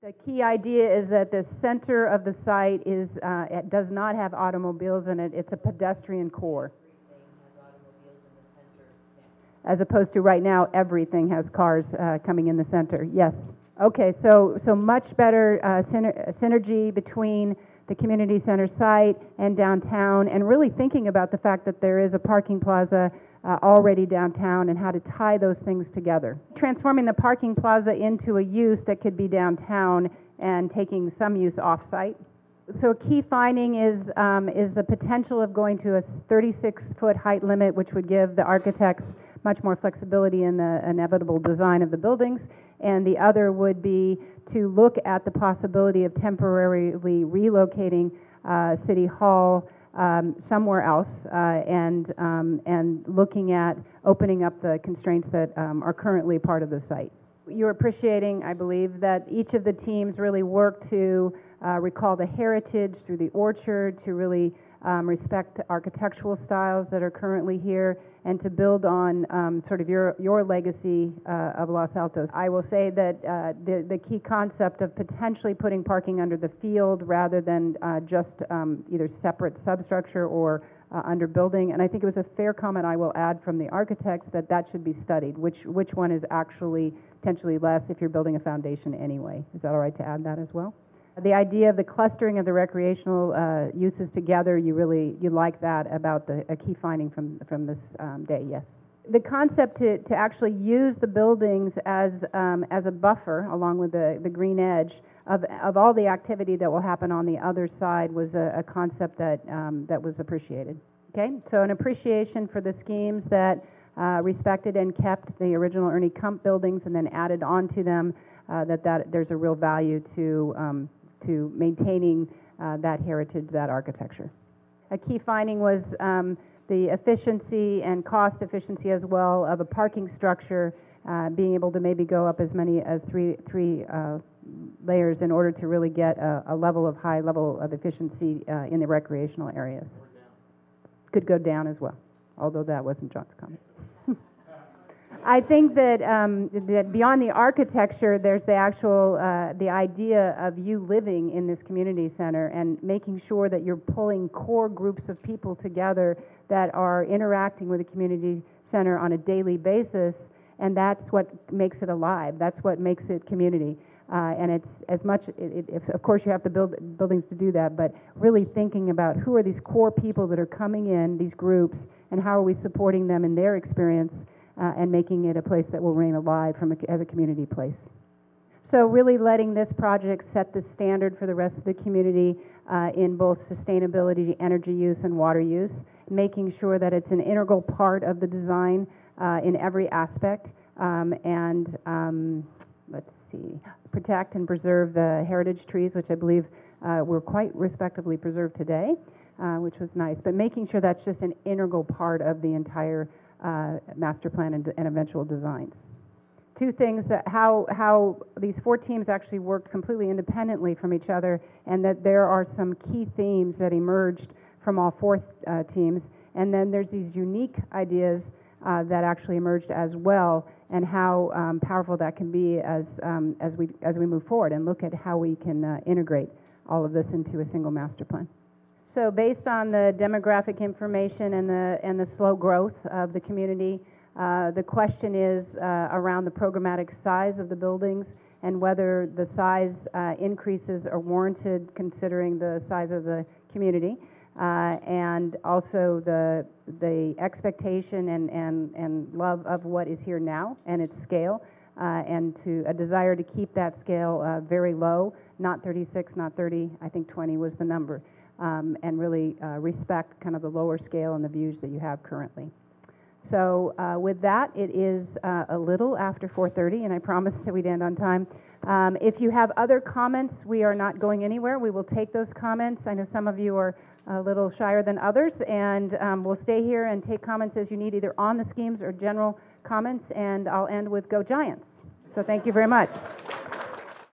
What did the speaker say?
The key idea is that the center of the site is, it does not have automobiles in it. It's a pedestrian core. Everything has automobiles in the center. Yeah. As opposed to right now, everything has cars coming in the center. Yes. Okay, so much better synergy between the community center site and downtown, and really thinking about the fact that there is a parking plaza already downtown and how to tie those things together. Transforming the parking plaza into a use that could be downtown and taking some use off-site. So a key finding is the potential of going to a 36-foot height limit, which would give the architects much more flexibility in the inevitable design of the buildings. And the other would be to look at the possibility of temporarily relocating City Hall somewhere else and looking at opening up the constraints that are currently part of the site. You're appreciating, I believe, that each of the teams really worked to recall the heritage through the orchard, to really respect architectural styles that are currently here, and to build on sort of your legacy of Los Altos. I will say that the key concept of potentially putting parking under the field rather than just either separate substructure or under building, and I think it was a fair comment, I will add, from the architects, that should be studied, which one is actually potentially less if you're building a foundation anyway. Is that all right to add that as well? The idea of the clustering of the recreational uses together, you like that about a key finding from this day, yes. The concept to actually use the buildings as a buffer along with the green edge of all the activity that will happen on the other side was a concept that was appreciated. Okay, so an appreciation for the schemes that respected and kept the original Ernie Kump buildings and then added onto them, that there's a real value to maintaining that heritage, that architecture. A key finding was the efficiency and cost efficiency as well of a parking structure, being able to maybe go up as many as three layers in order to really get a high level of efficiency in the recreational areas. Could go down as well, although that wasn't John's comment. I think that beyond the architecture, there's the actual, the idea of you living in this community center and making sure that you're pulling core groups of people together that are interacting with the community center on a daily basis, and that's what makes it alive. That's what makes it community. And it's as much, of course you have to build buildings to do that, but really thinking about who are these core people that are coming in, these groups, and how are we supporting them in their experience and making it a place that will remain alive as a community place. So really letting this project set the standard for the rest of the community in both sustainability, energy use, and water use, making sure that it's an integral part of the design in every aspect, let's see, protect and preserve the heritage trees, which I believe were quite respectably preserved today, which was nice, but making sure that's just an integral part of the entire master plan and eventual designs. Two things, that how these four teams actually worked completely independently from each other, and that there are some key themes that emerged from all four teams, and then there's these unique ideas that actually emerged as well, and how powerful that can be as we move forward and look at how we can integrate all of this into a single master plan. So based on the demographic information and the slow growth of the community, the question is around the programmatic size of the buildings and whether the size increases are warranted considering the size of the community, and also the expectation and love of what is here now and its scale, and to a desire to keep that scale very low, not 36, not 30, I think 20 was the number. And really respect kind of the lower scale and the views that you have currently. So with that, it is a little after 4:30, and I promised that we'd end on time. If you have other comments, we are not going anywhere. We will take those comments. I know some of you are a little shyer than others, and we'll stay here and take comments as you need, either on the schemes or general comments, and I'll end with Go Giants. So thank you very much.